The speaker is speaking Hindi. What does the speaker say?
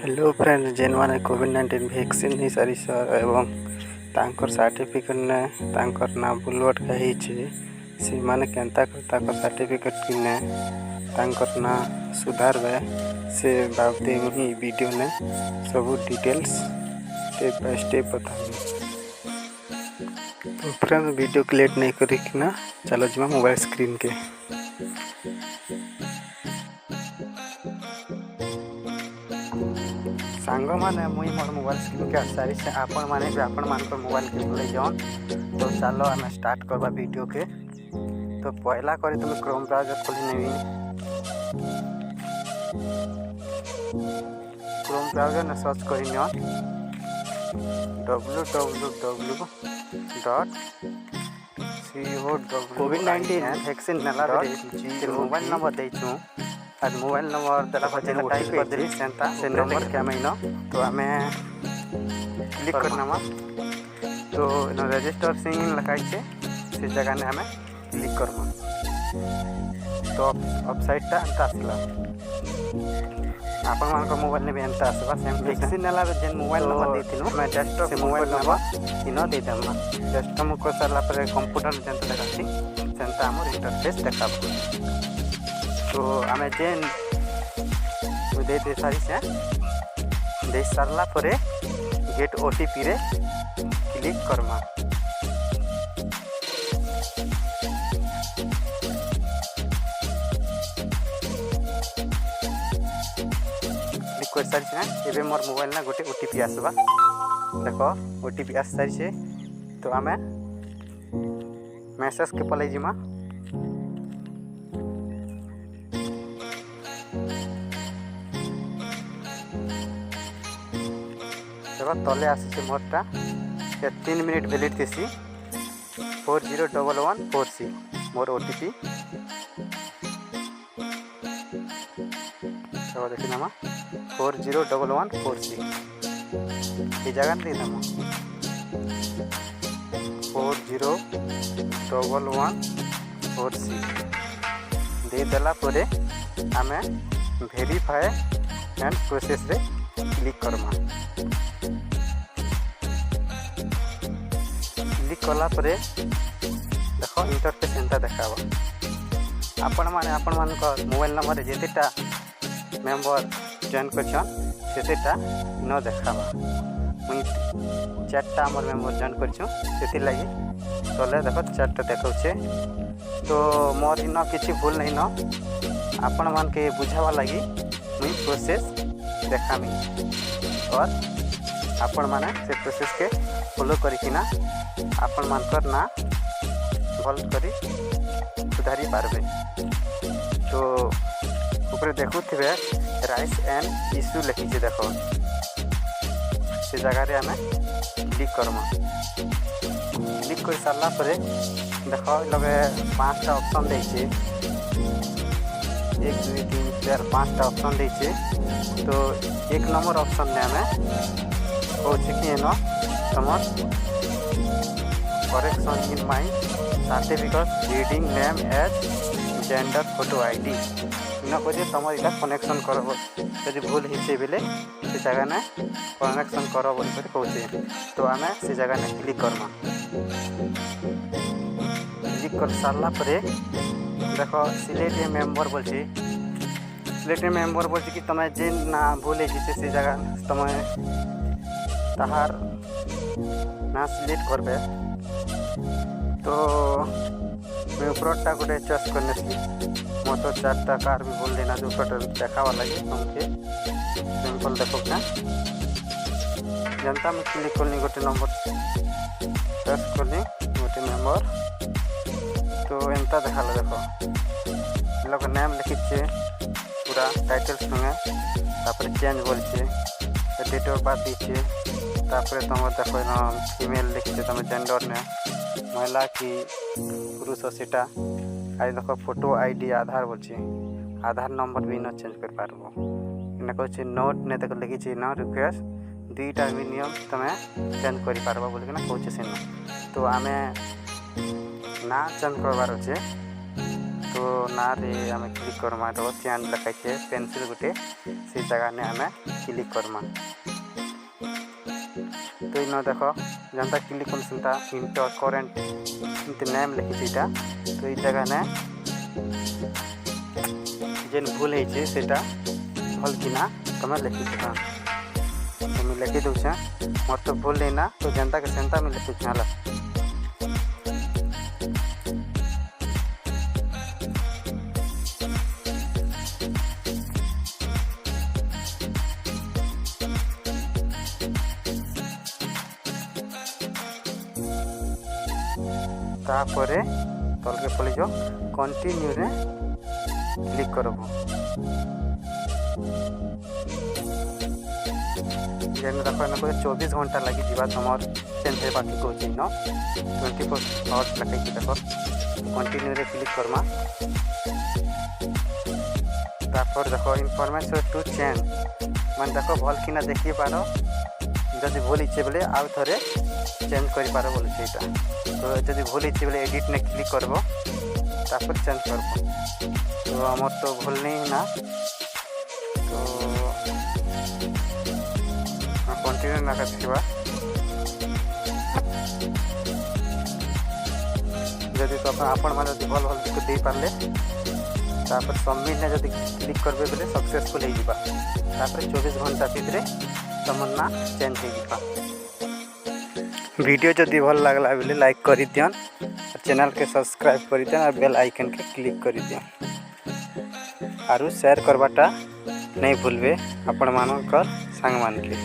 हेलो फ्रेंड जेन मैंने कोविड-19 वैक्सीन नहीं सारी सर एवं तांकर सर्टिफिकेट ने तांकर ना बुलवट कही से माने केंता तांकर सर्टिफिकेट किने तांकर ना सुधारवे से बाबते मुही वीडियो ने सब डिटेल्स स्टेप बाय स्टेप बताऊँ। तो फ्रेंड वीडियो को लेट नहीं करी कि ना चलो जमा मोबाइल स्क्रीन के सांग मैंने मुई मोर मोबाइल स्क्रीन के सारी से आपण माने भी आपण मान को मोबाइल के भूल जाओ। तो चलो आम स्टार्ट करवा वीडियो के। तो पहला करी तुम क्रोम ब्राउजर खोली नहीं क्रोम ब्राउजर ने सर्च करी www.co.covid19 वैक्सीन नेला मोबाइल नंबर देचू आज मोबाइल नंबर देला पर टाइप कर दे सेंता से नंबर के हमें तो हमें क्लिक करना मा तो रजिस्टर सिंग लगाई से जगह ने हमें क्लिक करना तो वेबसाइट टा अंत आसला आपण मान को मोबाइल ने भी अंत आसबा सेम वैक्सीन नेला जेन मोबाइल नंबर देथिनो मैं डेस्कटॉप से मोबाइल नंबर इनो दे दमा डेस्कटॉप को सरला पर कंप्यूटर जेंत देखासी सेंता हमर इंटरफेस देखाबो। तो आम जेन दे सारी से दे सारा पर गेट ओटीपी रे क्लिक करमा क्लिक कर सारी से एबे मोर मोबाइल ना गोटे ओटीपी आसबा देखो ओटीपी आस सारी से तो आम मैसेज के पलै जिमा तले आसी मोरटा 3 मिनिट वैलिड थी 401146 मोर ओटीपी तो देखना 401146 ये जगह दे दमा 401146 दे देला परे आमे वेरीफाई एंड प्रोसेस रे क्लिक करमा कला परे देखो इंटरफेस एंता देखाबो आपण माने आपण मान को मोबाइल नंबर जेतेटा मेंबर जॉइन करछन सेतेटा न देखाबा मुई चारटा हमर मेंबर जॉइन करछु सेति लागि तले देखो चारटा देखाउछे। तो मोर इन किछि भूल नहीं न आपण मान के बुझावा लागि मुई प्रोसेस देखामी और आपण माने से प्रोसेस के फॉलो करिकिना आपण मानकर ना भल करी सुधारी पारबे। तो ऊपर देखुथिबे राइट्स एंड इश्यू लिखी देखो से जगह रे हमें क्लिक करमा क्लिक कर सारा पर देखो लगे 5टा ऑप्शन देछे 1 2 3 4 5टा ऑप्शन देछे। तो 1 नंबर ऑप्शन ने हमें होचे कि न तमर correction in my certificate reading name age gender photo ID इन कहे तुम इला कनेक्शन करब यदि भूल हिचे बेले से जगह ने कनेक्शन कर बोल कहे। तो आम से जगह ने क्लिक करमा क्लिक कर सारा पर देख सिलेक्ट मेंबर बोल सिलेक्ट मेंबर बोल कि तुम जेन ना भूल से जगह तुम ताहार ना सिलेक्ट करबे। तो मैं ऊपरटा गोटे चॉइस करने मोर तो 4टा कार भी बोल देना जो ऊपर देखावा लगे तुमके सिंपल देखो क्या जनता में क्लिक करनी गोटे नंबर चॉइस करनी गोटे मेंबर तो एंता देखा देखो लोग नेम लिखीचे पूरा टाइटल संगे तापर चेंज बोलचे डेट ऑफ बर्थ दीचे तापर तुम देखो ना फीमेल लिखीचे तुम जेंडर ने महिला कि पुरुष सेटा आई देखो फोटो आईडी आधार बोलछे आधार नंबर भी न चेंज कर पारबो इना कहछे नोट ने तक लिखी न रिक्वेस्ट 2टा मिनिमम तमे चेंज कर पारबो बोल के ना कहछे सेन। तो आमे ना चेंज करबार छे तो ना रे आमे क्लिक करमा तो चेंज लिखाई छे पेंसिल गुटे से जगह ने आमे क्लिक करमा। तो इन देख जनता क्लिक कर सेंता इंटर करेंट इनते नेम लिखी था। तो ये जगह ने जेन भूल है सेटा भल किना तुम लिखी था। तो मुझे लिखी दूचे मोर तो भूल नहीं ना, तो जनता के सेंता में लिखी हाला। तापरे तलके पड़ी जो कंटिन्यू रे क्लिक करब। जेन देखो ना 24 घंटा लगी जीवा तुम चेंज होगा कि कौन न 24 आवर्स लगे देख। कंटिन्यू रे क्लिक करमा। तापर देखो इनफॉरमेशन टू चेंज मान देख भल कि देखी पार जदि भूल इच्छे बोले आउ थे चेंज कर पार बोले। तो जदि भूल इच्छे बोले एडिट ने क्लिक करब तापर चेंज करब। तो आमर तो भूल नहीं ना, तो कंटिन्यू ना देखा। जदि तो आपण मैंने भल भल दे पारे तापर सबमिट ने जदि क्लिक करबे बोले सक्सेसफुल हो जावा। तापर 24 घंटा भितर तुम ना चेंज हो जावा। वीडियो जदि भल लगला बोले लाइक कर दियन, चैनल के सब्सक्राइब कर दियन और बेल आइकन के क्लिक कर दियन और शेयर करवाटा नहीं भूलबे आपण मानकर संग मान के।